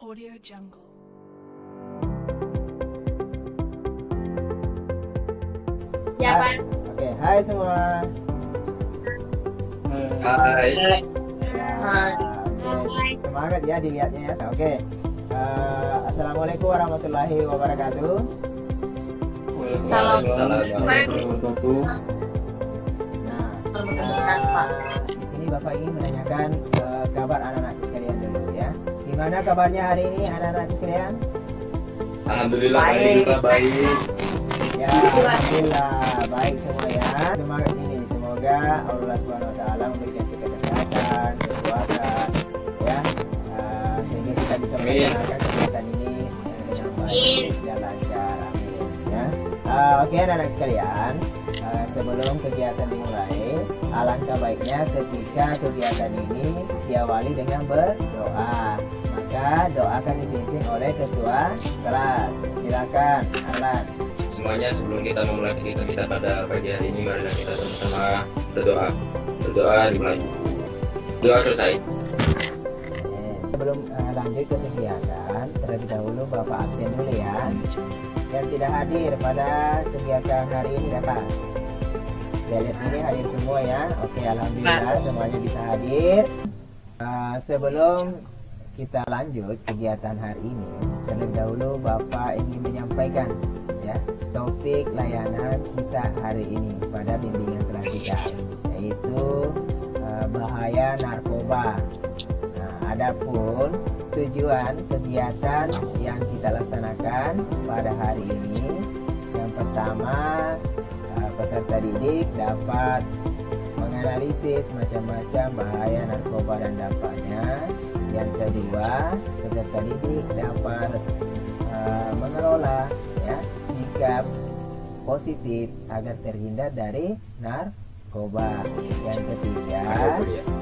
Audio Jungle. Ya, Pak. Oke, hai semua. Hai. Ya, Hai. semangat ya dilihatnya ya. Oke. Assalamualaikum warahmatullahi wabarakatuh. Salam. Nah, di sini Bapak ingin menanyakan kabar anak-anak sekalian dulu ya. Gimana kabarnya hari ini anak-anak sekalian? Alhamdulillah baik. Baik. Ya, alhamdulillah baik semua ya. Semangat ini, semoga Allah Subhanahu Wa Taala memberikan kita kesehatan, kekuatan, ya, sehingga kita bisa melaksanakan kegiatan ini dengan baik dan lancar. Amin. Ya. Oke anak-anak sekalian, sebelum kegiatan dimulai, alangkah baiknya ketika kegiatan ini diawali dengan berdoa. Maka doa akan dipimpin oleh ketua kelas. Silakan, Alan. Semuanya sebelum kita memulai kegiatan kita pada pagi hari ini, mari kita sama-sama berdoa. Berdoa dimulai. Doa selesai. Sebelum lanjut ke kegiatan, terlebih dahulu Bapak absen dulu ya. Yang tidak hadir pada kegiatan hari ini Bapak. Saya lihat ini hadir semua ya. Oke, alhamdulillah semuanya bisa hadir. Sebelum kita lanjut kegiatan hari ini, terlebih dahulu Bapak ingin menyampaikan ya topik layanan kita hari ini pada bimbingan kelas kita, yaitu bahaya narkoba. Nah, adapun tujuan kegiatan yang kita laksanakan pada hari ini, yang pertama peserta didik dapat menganalisis macam-macam bahaya narkoba dan dampaknya. Yang kedua, peserta didik dapat mengelola ya sikap positif agar terhindar dari narkoba. Yang ketiga,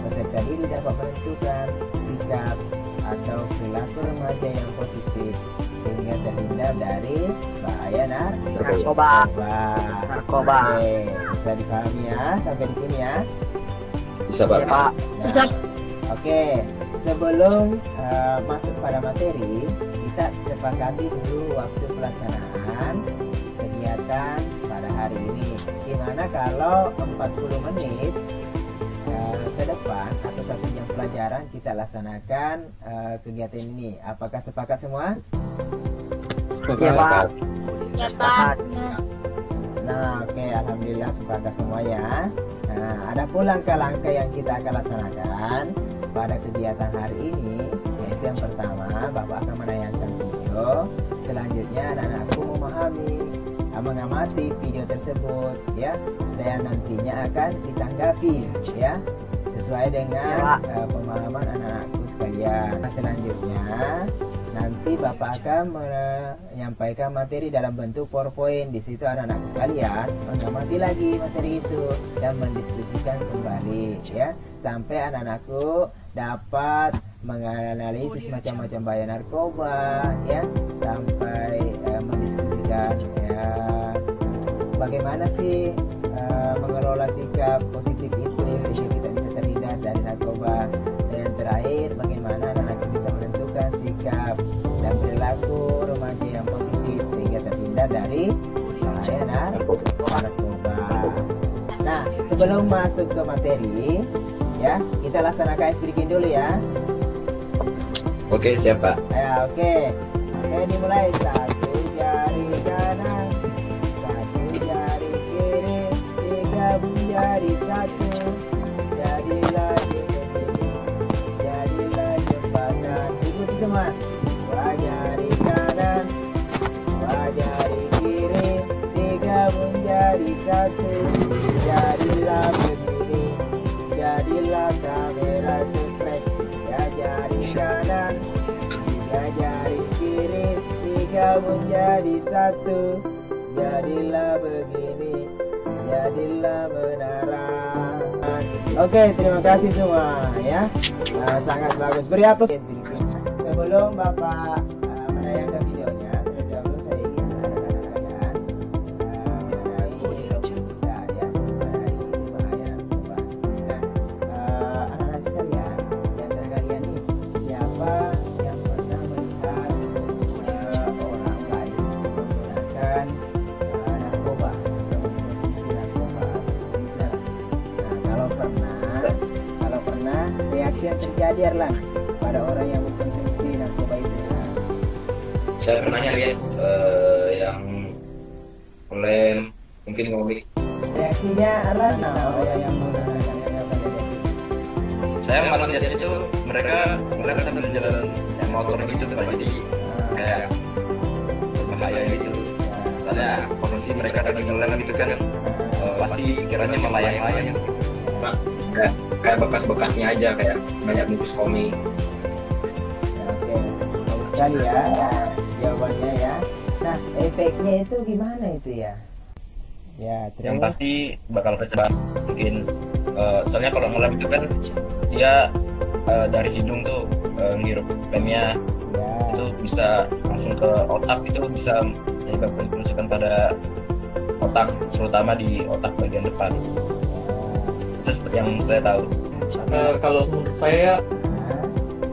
peserta didik dapat menentukan sikap atau perilaku remaja yang positif sehingga terhindar dari bahaya narkoba. Oke, bisa dipahami ya sampai di sini ya. Bisa Pak. Nah, Bisa. Oke, sebelum masuk pada materi, kita sepakati dulu waktu pelaksanaan kegiatan pada hari ini. Gimana kalau 40 menit ke depan atau 1 jam pelajaran kita laksanakan kegiatan ini? Apakah sepakat semua? Ya Pak. Ya, Pak. Nah, oke, alhamdulillah sepakat semua ya. Nah, ada pun langkah-langkah yang kita akan laksanakan pada kegiatan hari ini, yaitu yang pertama, Bapak akan menayangkan video. Selanjutnya, anak-anakku memahami, mengamati video tersebut, ya, dan nantinya akan ditanggapi, ya, sesuai dengan pemahaman anak-anakku sekalian. Nah, selanjutnya, nanti Bapak akan menyampaikan materi dalam bentuk PowerPoint. Di situ anak-anak sekalian mengamati lagi materi itu dan mendiskusikan kembali ya, sampai anak-anakku dapat menganalisis macam-macam bahaya narkoba ya, sampai mendiskusikan ya bagaimana sih mengelola sikap positif itu sehingga kita bisa terhindar dari narkoba. Dan yang terakhir, bagaimana anak-anak bisa menentukan sikap dan perilaku remaja yang positif sehingga terhindar dari bahaya narkoba. Nah, sebelum masuk ke materi, ya kita laksanakan ice breaking dulu ya. Oke, siap Pak. Ya, oke. Oke, dimulai. Satu jari kanan, satu jari kiri, digabung jadi satu. Jadilah jembatan. Ikuti semua. Dua jari kanan, dua jari kiri, digabung jadi satu. Jadilah begini, jadilah kamera cekrek. Tiga jari kanan, tiga jari kiri, digabung jadi satu. Jadilah begini, jadilah menara. Oke, terima kasih semua ya. Sangat bagus. Beri aplaus. Sebelum Bapak menayangkan videonya, terlebih dahulu saya ingin anak-anak sekalian mengenai ya mengenai bahaya narkoba. Nah, anak-anak sekalian, di antara kalian nih siapa yang pernah melihat terjadi Arlan pada orang yang mengkonsumsi narkoba itu? Saya pernah lihat yang lem, mungkin ngomik. Reaksinya Arlan, orang yang menggunakan apa jadi? Saya malah lihat itu mereka sambil jalan yang motor gitu tuh Pak. Jadi kayak berbahaya gitu. Soalnya posisi mereka lagi ngelem gitu kan, pasti kiranya melayang-layang. Pak, kayak bekas-bekasnya aja, kayak banyak bungkus komik. Oke, bagus sekali ya jawabannya ya. Nah, efeknya itu gimana itu ya? Ya, Yang terus pasti bakal kecepat mungkin. Soalnya kalau ngelem itu kan dia dari hidung tuh ngirup lemnya, ya, itu bisa langsung ke otak, itu bisa menyebabkan kerusakan pada otak, terutama di otak bagian depan. Itu yang saya tahu. Kalau menurut saya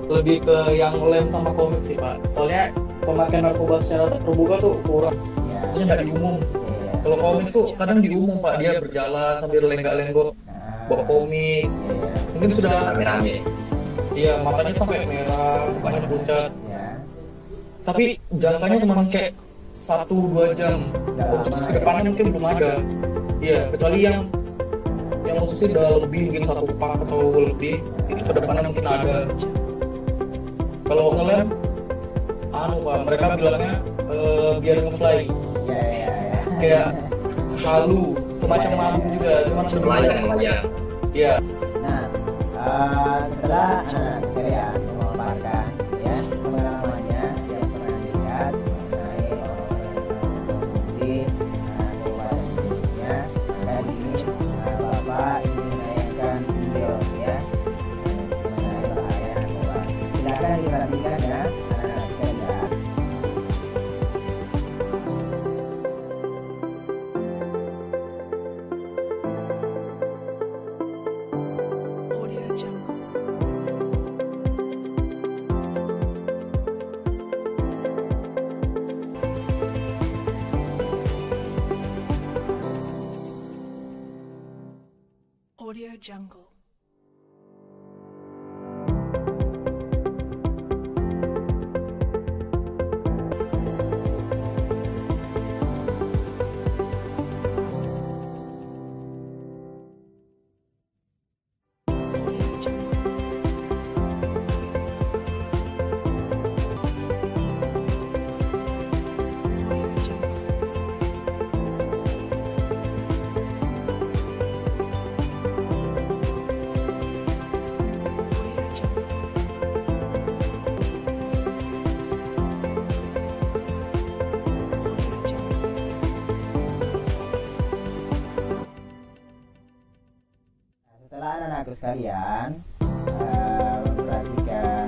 lebih ke yang lem sama komik sih Pak. Soalnya pemakaian narkoba secara terbuka tuh kurang. ya, Maksudnya nggak diumum. ya. Kalau komik tuh kadang diumum Pak, dia berjalan sambil lenggak-lenggok bawa komik. Ya, Mungkin sudah, Rame-rame. iya matanya sampai merah, mukanya pucat. ya. Tapi jangkanya cuma kayak 1-2 jam. Untuk ke depannya mungkin belum ada. Iya, kecuali yang khususnya udah lebih, mungkin 1 pak atau lebih, itu ke depannya mungkin ada. Kalau ngelem, Pak, mereka bilangnya biar ngefly, Ya, ya, ya. kayak halu, semacam mabuk juga, cuman lebih Melayang. Iya. Nah, setelah anak-anak sekalian memaparkan ya pengalamannya yang pernah lihat mengenai orang-orang yang mengkonsumsi narkoba dan sejenisnya, maka di sini Bapak ingin menayangkan video ya mengenai bahaya narkoba. Silakan diperhatikan ya anak-anak sekalian. Audio Jungle. Audio Jungle. Audio Jungle. Audio Jungle. Audio Jungle. Audio Jungle. Setelah anak-anakku sekalian memperhatikan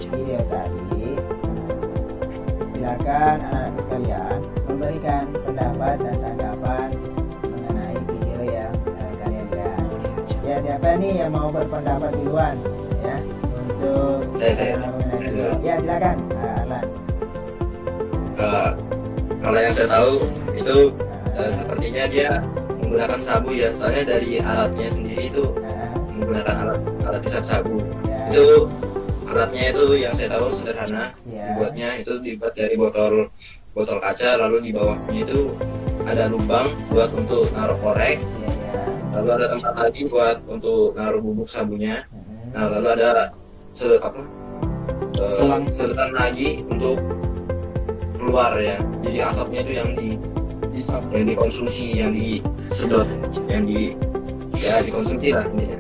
video tadi, silakan anak-anakku sekalian memberikan pendapat dan tanggapan mengenai video yang kalian lihat. Ya, siapa nih yang mau berpendapat duluan ya untuk Saya. mengenai video? Ya, silakan. Arlan. Kalau yang saya tahu itu sepertinya dia menggunakan sabu ya, soalnya dari alatnya sendiri itu menggunakan alat hisap sabu. Ya, Itu alatnya itu yang saya tahu sederhana, ya, dibuatnya itu dibuat dari botol kaca, lalu di bawahnya itu ada lubang buat untuk naruh korek, ya, ya. lalu ada tempat lagi buat untuk naruh bubuk sabunya. Nah, lalu ada Selang. sedotan lagi untuk keluar ya, jadi asapnya itu yang dikonsumsi, yang disedot, yang dikonsumsi lah ini.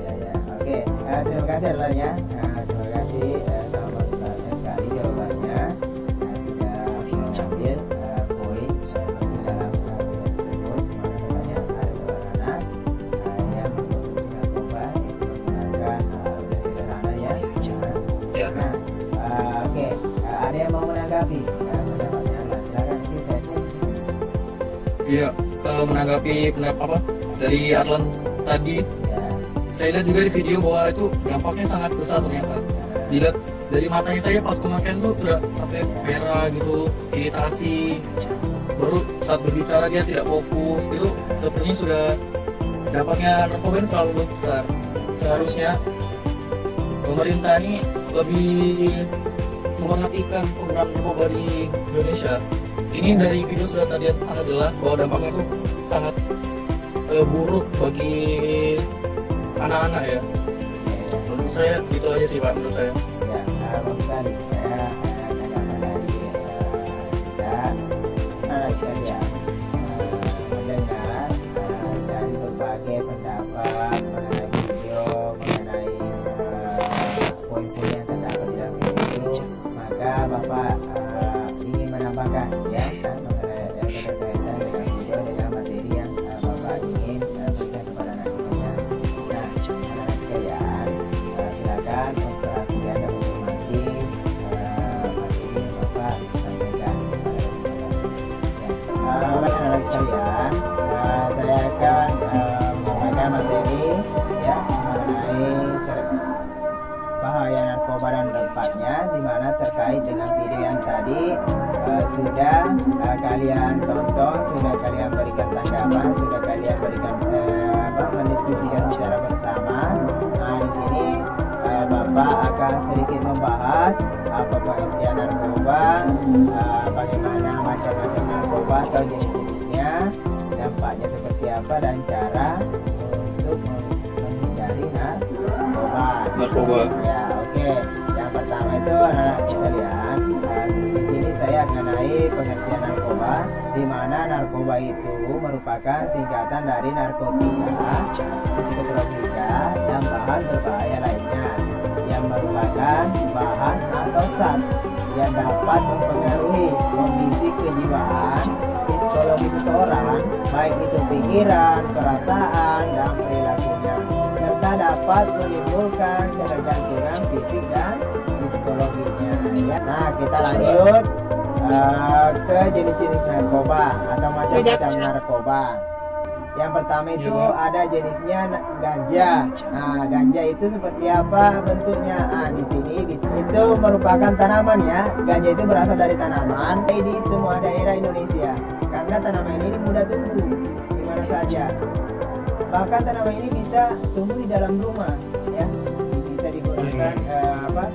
Ya, ya. Oke, terima kasih Arlan ya. Terima kasih sama semuanya sekali jawabannya. Sudah mengambil poin penting dalam video tersebut. Mana katanya ada seorang anak yang mengkonsumsi narkoba itu menggunakan udah sederhana ya. Ya. Nah, oke, ada yang mau menanggapi pendapatnya Arlan? Silakan mungkin saya. Iya, menanggapi pendapat dari Arlan tadi, Ya, saya lihat juga di video bahwa itu dampaknya sangat besar ternyata. Dilihat dari matanya saya pas pemakaian tuh sudah sampai merah gitu, iritasi. Baru saat berbicara dia tidak fokus, itu sepertinya sudah dampaknya narkoba ini terlalu besar. Seharusnya pemerintah ini lebih memperhatikan penggunaan narkoba di Indonesia. Ini dari video sudah tadi sangat jelas bahwa dampaknya itu sangat buruk bagi anak-anak ya. Menurut saya itu aja sih Pak, menurut saya. Ya, bagus sekali. Saya katakan tadi kita sekalian mendengar dari berbagai pendapat mengenai video, mengenai poin-poin yang terdapat di dalam video. Maka Bapak ingin menambahkan ya mengenai berkaitan dengan video dengan materi yang Bapak ingin berikan kepada anak-anaknya. Nah, anak-anak sekalian, silakan memperhatikan dan menghormati materi yang Bapak sampaikan. Anak-anak sekalian, saya akan menyampaikan materi ya mengenai bahaya narkoba dan dampaknya, di mana terkait dengan video yang tadi sudah kalian tonton, sudah kalian berikan tanggapan, sudah kalian berikan mendiskusikan secara bersama. Nah, di sini Bapak akan sedikit membahas apa pengertian narkoba, bagaimana macam-macam narkoba atau jenis-jenisnya, dampaknya seperti apa, dan cara untuk menghindari narkoba. Ya, oke. Yang pertama itu anak-anak sekalian, di sini saya mengenai pengertian narkoba, di mana narkoba itu merupakan singkatan dari narkotika, psikotropika, dan bahan berbahaya lainnya yang merupakan bahan atau zat yang dapat mempengaruhi kondisi kejiwaan, psikologi seseorang, baik itu pikiran, perasaan, dan perilakunya, serta dapat menimbulkan ketergantungan fisik dan psikologinya. Nah, kita lanjut ke jenis-jenis narkoba atau macam-macam narkoba. Yang pertama itu ada jenisnya ganja. Nah, ganja itu seperti apa bentuknya? Nah, di sini itu merupakan tanaman ya. Ganja itu berasal dari tanaman di semua daerah Indonesia. Karena tanaman ini mudah tumbuh di mana saja. Bahkan tanaman ini bisa tumbuh di dalam rumah ya. Bisa digunakan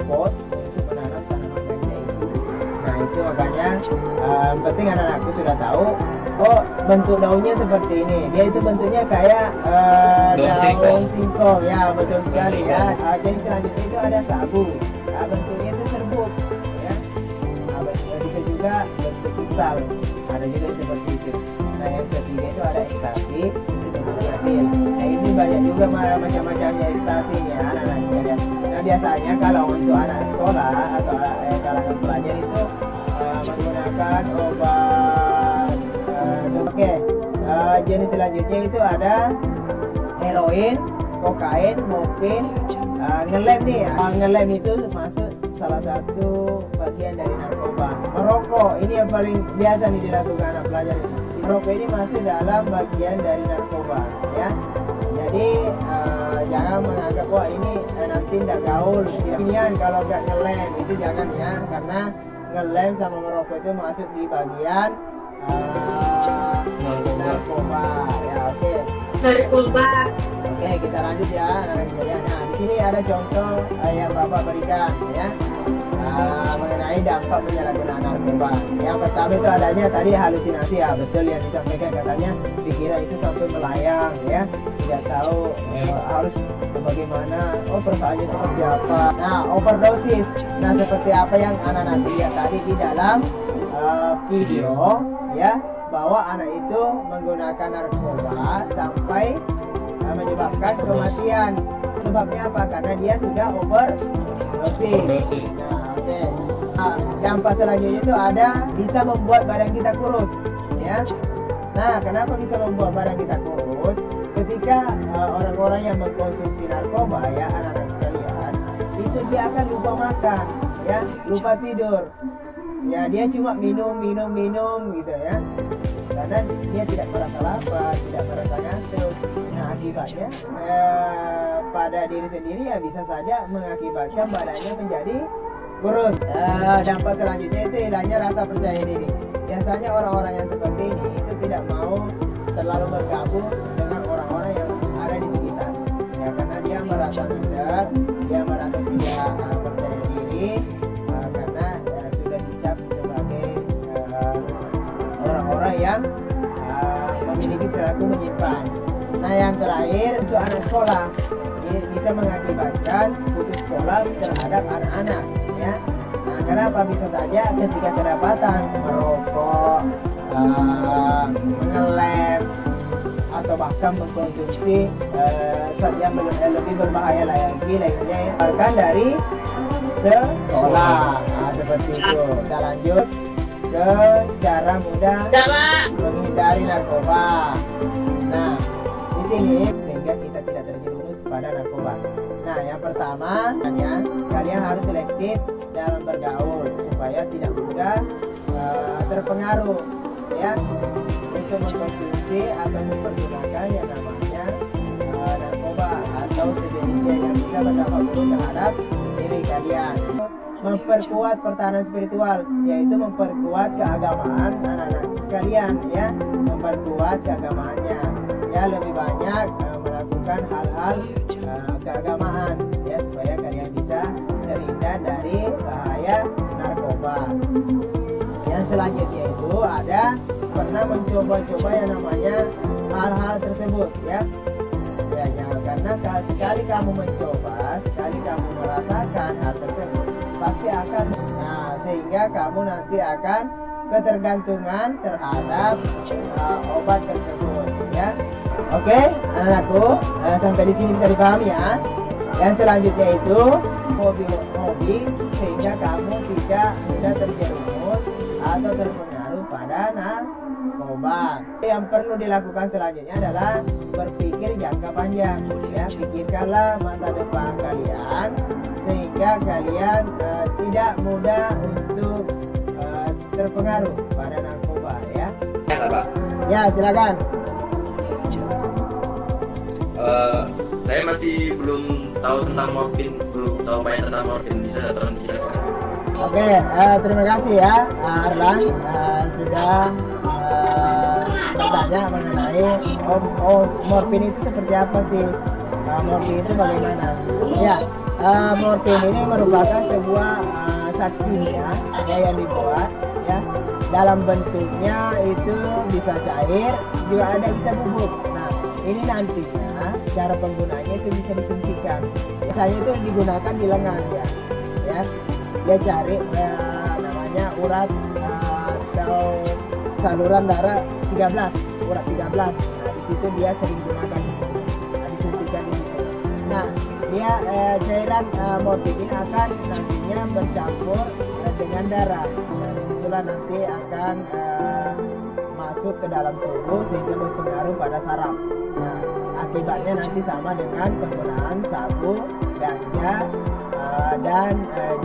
pot untuk menanam tanaman ganja itu. Nah, itu makanya penting anak-anakku sudah tahu. Oh, bentuk daunnya seperti ini. Dia itu bentuknya kayak daun singkong. Ya, betul sekali ya. Jadi selanjutnya itu ada sabu. Nah, bentuknya itu serbuk ya. Bisa juga bentuk kristal. Ada juga seperti itu. Nah, yang ketiga itu ada ekstasi. Itu bentuknya pil. Nah, ini banyak juga macam-macamnya ekstasinya anak-anak sekalian. Nah, biasanya kalau untuk anak sekolah atau kalangan pelajar itu menggunakan obat. Oke, jenis selanjutnya itu ada heroin, kokain, morfin, ngelem nih. Ngelem itu masuk salah satu bagian dari narkoba. Merokok ini yang paling biasa nih dilakukan anak pelajar. Merokok ini masuk dalam bagian dari narkoba, ya. Jadi jangan menganggap wah ini nanti tidak gaul. Inian kalau nggak ngelem itu jangan ya, karena ngelem sama merokok itu masuk di bagian narkoba ya. Oke. Narkoba. Oke, kita lanjut ya. Nah, di sini ada contoh yang Bapak berikan ya mengenai dampak penyalahgunaan narkoba. Yang pertama itu adanya tadi halusinasi ya, betul yang disampaikan, katanya pikiran itu sampai melayang ya, tidak tahu harus bagaimana, perasaannya seperti apa. Nah, overdosis. Nah, seperti apa yang anak-anak lihat tadi di dalam video ya, bahwa anak itu menggunakan narkoba sampai menyebabkan kematian. Sebabnya apa? Karena dia sudah overdosis. Nah, oke. Nah, dampak selanjutnya itu ada bisa membuat badan kita kurus ya. Nah, kenapa bisa membuat badan kita kurus? Ketika orang-orang yang mengkonsumsi narkoba ya, anak-anak sekalian, itu dia akan lupa makan ya, lupa tidur. Ya, dia cuma minum gitu ya, karena dia tidak merasa lapar, tidak merasa ngantuk. Nah, akibatnya pada diri sendiri ya bisa saja mengakibatkan badannya menjadi kurus. Dampak selanjutnya itu hilangnya rasa percaya diri. Biasanya orang-orang yang seperti ini itu tidak mau terlalu bergabung dengan orang-orang yang ada di sekitar ya, karena dia merasa minder, dia merasa tidak percaya diri karena sudah dicap sebagai orang-orang yang memiliki perilaku menyimpang. Nah, yang terakhir untuk anak sekolah, ini bisa mengakibatkan putus sekolah terhadap anak-anak, ya. Nah, kenapa? Bisa saja ketika kedapatan merokok, mengelem, atau bahkan mengkonsumsi zat yang lebih berbahaya lagi lainnya, ya, bahkan dari sekolah. Nah, seperti itu. Kita lanjut ke cara mudah menghindari narkoba. Nah, di sini sehingga kita tidak terjerumus pada narkoba. Nah, yang pertama, kalian harus selektif dalam bergaul supaya tidak mudah terpengaruh, ya, untuk mengkonsumsi atau mempergunakan yang namanya narkoba atau sejenisnya yang bisa berdampak buruk terhadap diri kalian. Memperkuat pertahanan spiritual, yaitu memperkuat keagamaan anak-anak sekalian, ya, memperkuat keagamaannya, ya, lebih banyak melakukan hal-hal keagamaan, ya, supaya kalian bisa terhindar dari bahaya narkoba. Yang selanjutnya itu ada pernah mencoba-coba yang namanya hal-hal tersebut, ya. Ya, karena sekali kamu mencoba, sekali kamu merasakan hal tersebut, pasti akan, nah, sehingga kamu nanti akan ketergantungan terhadap obat tersebut, ya. Oke, anak-anakku, sampai di sini bisa dipahami, ya. Yang selanjutnya itu hobi sehingga kamu tidak mudah terjerumus atau terpengaruh pada narkoba. Yang perlu dilakukan selanjutnya adalah berpikir jangka panjang, ya. Pikirkanlah masa depan kalian sehingga kalian tidak mudah untuk terpengaruh pada narkoba, ya. Ya, silakan. Saya masih belum tahu tentang morfin, belum tahu banyak tentang morfin. Bisa tolong dijelaskan? Oke, terima kasih ya Arlan sudah bertanya mengenai morfin itu seperti apa sih? Morfin itu bagaimana? Ya, morfin ini merupakan sebuah zat kimia yang dibuat, ya. Dalam bentuknya itu bisa cair, juga ada bisa bubuk. Nah, ini nantinya cara penggunaannya itu bisa disuntikan. Biasanya itu digunakan di lengan, ya. Dia cari namanya urat atau saluran darah 13, urat 13. Nah, di situ dia sering gunakan di situ. Nah, disuntikan di situ. Nah, dia cairan morfin ini akan nantinya bercampur dengan darah. Nah, disitulah nanti akan masuk ke dalam tubuh sehingga berpengaruh pada saraf. Nah, akibatnya nanti sama dengan penggunaan sabu, ganja, dan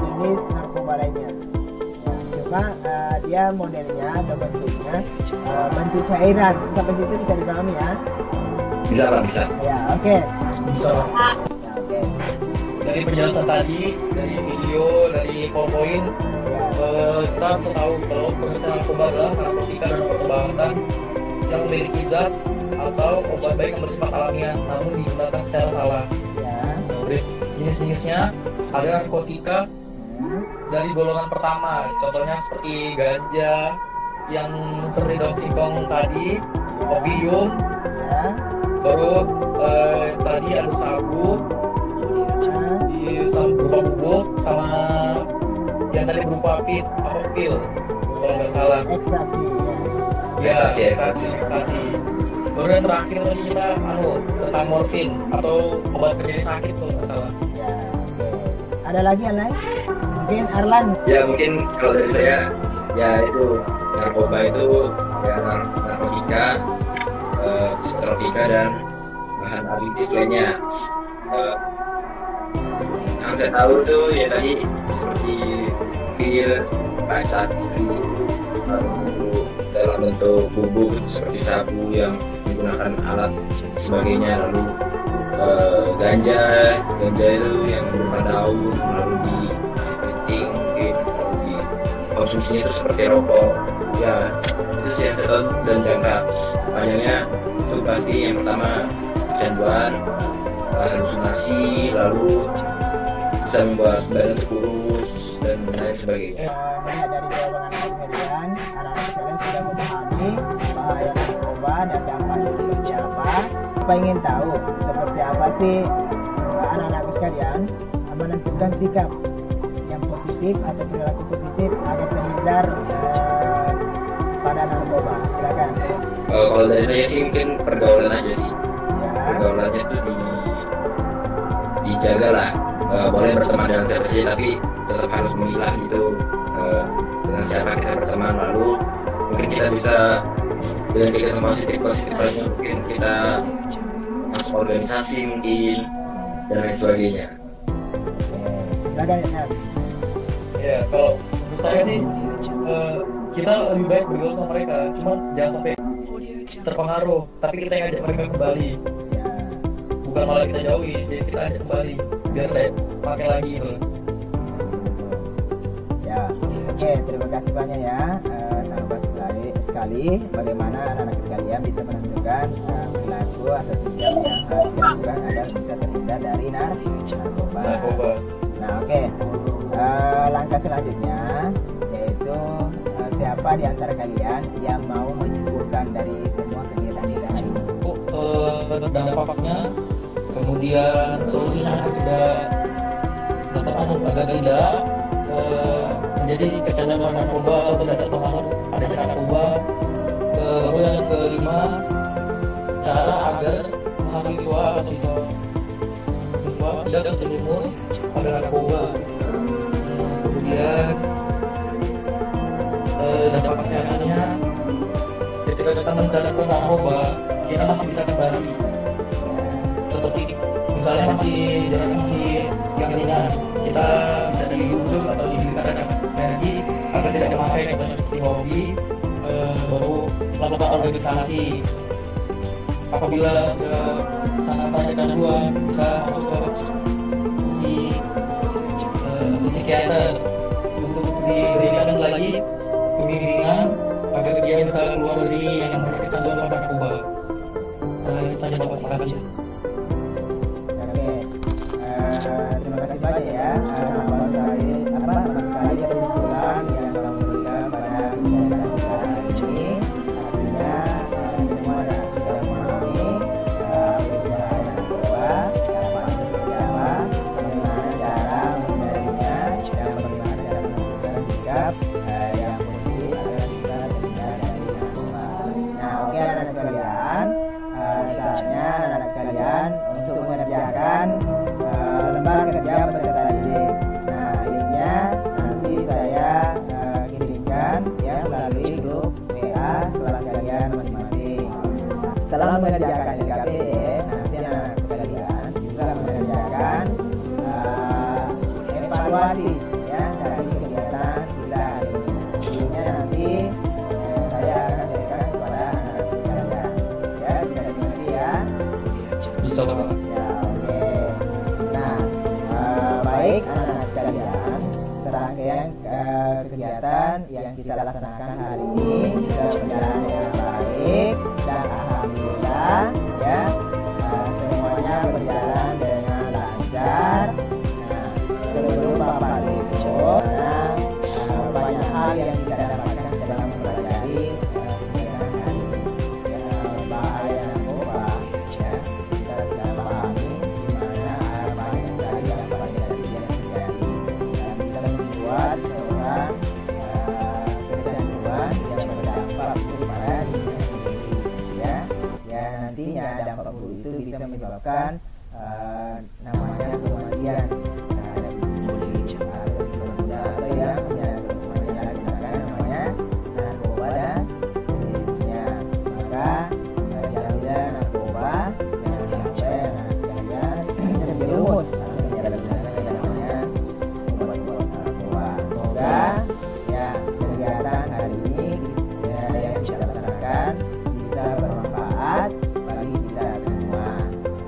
jenis narkoba lainnya. Ya, cuma dia modelnya atau bentuknya bentuk cairan. Sampai situ bisa dipahami, ya? Bisa, Pak, bisa. Ya, oke. Bisa. Ya, oke. Dari penjelasan tadi, dari video, dari PowerPoint, kita bisa tahu kalau proses narkoba adalah narkotika dan obat-obatan yang memiliki zat atau obat baik yang bersifat alamiah namun digunakan secara salah. Ya. Jenis-jenisnya ada narkotika dari golongan pertama, contohnya seperti ganja yang seperti daun singkong tadi, opium, Ya. baru tadi ada sabu berupa bubuk, sama yang tadi berupa pil kalau nggak salah. Eksapi, Ya, Ekstasi. ekstasi. Baru yang terakhir tadi kita tentang morfin atau obat penyakit sakit kalau nggak salah. ya. Oke. Ada lagi yang lain? Mungkin Arlan. Ya mungkin kalau dari saya, ya itu narkoba itu ya narkotika, psikotropika dan bahan adiktif lainnya. Yang saya tahu itu ya tadi seperti pil, ekstasi, lalu dalam bentuk bubuk seperti sabu yang menggunakan alat sebagainya, lalu ganja itu yang berupa daun lalu dipeting mungkin, lalu dikonsumsinya itu seperti rokok. Ya itu sih yang saya tahu, dan jangka panjangnya itu pasti yang pertama kecanduan, halusinasi, lalu bisa membuat badan itu kurus dan lain sebagainya. Melihat dari jawaban kalian, anak-anak sekalian sudah memahami bahaya narkoba dan dampaknya seperti apa. Apa ingin tahu seperti apa sih anak-anakku sekalian menentukan sikap yang positif atau perilaku positif agar terhindar pada narkoba? Silakan. Kalau dari saya sih mungkin pergaulan aja sih. Ya. Pergaulannya itu dijaga lah. Boleh berteman dengan siapa saja, tapi tetap harus memilah gitu dengan siapa kita berteman. Lalu mungkin kita bisa dengan kegiatan positif lainnya, mungkin kita masuk organisasi mungkin dan lain sebagainya. Silakan ya. Ya kalau menurut saya sih kita lebih baik bergaul sama mereka, cuman jangan sampai terpengaruh, tapi kita yang ajak mereka kembali, Ya. bukan malah kita jauhi, jadi kita ajak kembali biar pakai lagi gitu. Ya, oke, terima kasih banyak ya. Sangat bagus sekali bagaimana anak-anak sekalian bisa menentukan perilaku atau sikap yang harus dilakukan agar bisa terhindar dari narkoba. Nah, oke. Langkah selanjutnya yaitu siapa di antara kalian yang mau menyimpulkan dari semua kegiatan kita hari ini? Dampaknya, kemudian solusinya tidak agar tidak menjadi kecanduan narkoba atau tidak terpengaruh adanya narkoba. Lalu yang kelima, cara agar mahasiswa tidak terjerumus pada narkoba. Kemudian dampak kesehatannya, ketika kita menjalankan narkoba kita masih bisa kembali, seperti misalnya masih yang ringan, kita bisa dirujuk atau diberikan energi agar tidak memakai, contohnya seperti hobi, baru melakukan organisasi. Apabila sudah sangat banyak kecanduan, bisa masuk ke psikiater untuk diberikan lagi pembimbingan agar dia bisa keluar dari yang namanya kecanduan pada narkoba. Itu saja, Bapak. Terima kasih. Oke, terima kasih banyak ya. Mas sekali ya kesimpulan yang telah memberikan pada kegiatan kita hari ini. Artinya semua sudah memahami bahaya narkoba, cara seperti apa, bagaimana cara menghindarinya, dan bagaimana cara menentukan sikap yang positif agar bisa terhindar dari narkoba. Nah, oke anak-anak sekalian, saatnya anak-anak sekalian untuk mengerjakan lembar kerja peserta didik. Nah, linknya nanti saya kirimkan ya melalui grup WA kelas kalian masing-masing. Setelah mengerjakan LKPD, nanti anak-anak sekalian juga mengerjakan evaluasi ya dari kegiatan kita hari ini. Linknya nanti saya akan share kepada anak-anak sekalian. Ya, bisa dimengerti ya. Bisa, Bapak. Ya, oke. Nah, baik anak-anak sekalian, serangkaian kegiatan yang kita laksanakan hari ini sudah berjalan dengan baik dan alhamdulillah ya semuanya berjalan dengan lancar. Nah, sebelum Bapak tutup, banyak hal yang kita dapatkan setelah mempelajari kegiatan hari ini. Bahaya narkoba ya, kita sudah pahami di mana banyak sekali dampak negatif yang terjadi dan bisa membuat seorang kecanduan yang berdampak buruk pada dirinya sendiri ya. Ya, nantinya dampak buruk itu bisa menyebabkan namanya kematian. Nah, ada harus pemuda atau yang menyalahgunakan namanya narkoba dan jenisnya. Maka jauhilah narkoba, jangan sampai anak sekalian terjerumus dalam penyalahgunaan yang namanya obat-obat narkoba. Semoga ya kegiatan hari ini yang kita laksanakan bisa bermanfaat bagi kita semua.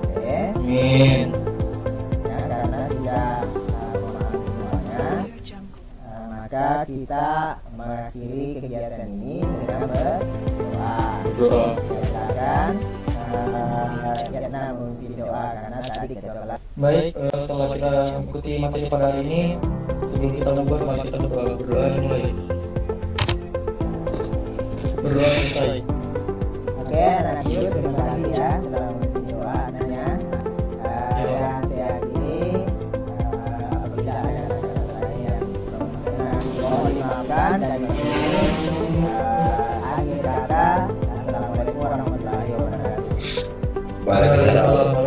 Oke. Amin. Ya, karena sudah memahami semuanya, maka kita mengakhiri kegiatan ini dengan berdoa. Doa. Silakan Vietnam memimpin doa karena tadi kita telah Baik, setelah kita mengikuti materi pada hari ini, sebelum kita bubar, mari kita berdoa mulai. Berdoa selesai. Oke, anak yuk terima kasih ya telah memimpin doa anaknya. Dan saya akhiri apabila ada kata-kata yang mohon dimaafkan dan akhir kata assalamualaikum warahmatullahi wabarakatuh. Waalaikumsalam. Waalaikumsalam.